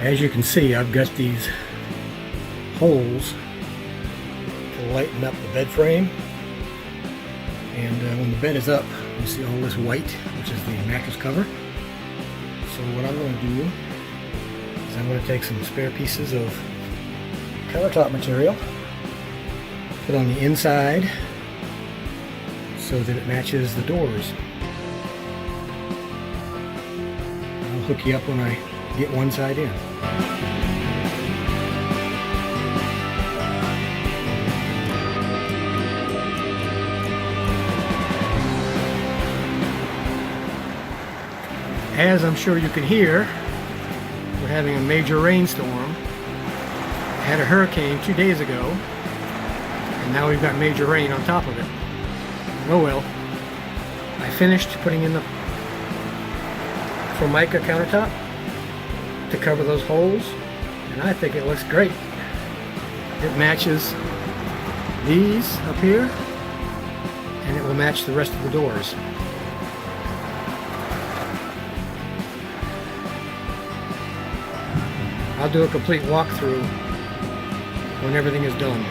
As you can see, I've got these holes to lighten up the bed frame, and when the bed is up, you see all this white, which is the mattress cover. So what I'm going to do is I'm going to take some spare pieces of countertop material, put on the inside so that it matches the doors. I'll hook you up when I get one side in. As I'm sure you can hear, we're having a major rainstorm. I had a hurricane 2 days ago, and now we've got major rain on top of it. Oh well. I finished putting in the Formica countertop to cover those holes, and I think it looks great. It matches these up here, and it will match the rest of the doors. I'll do a complete walkthrough when everything is done.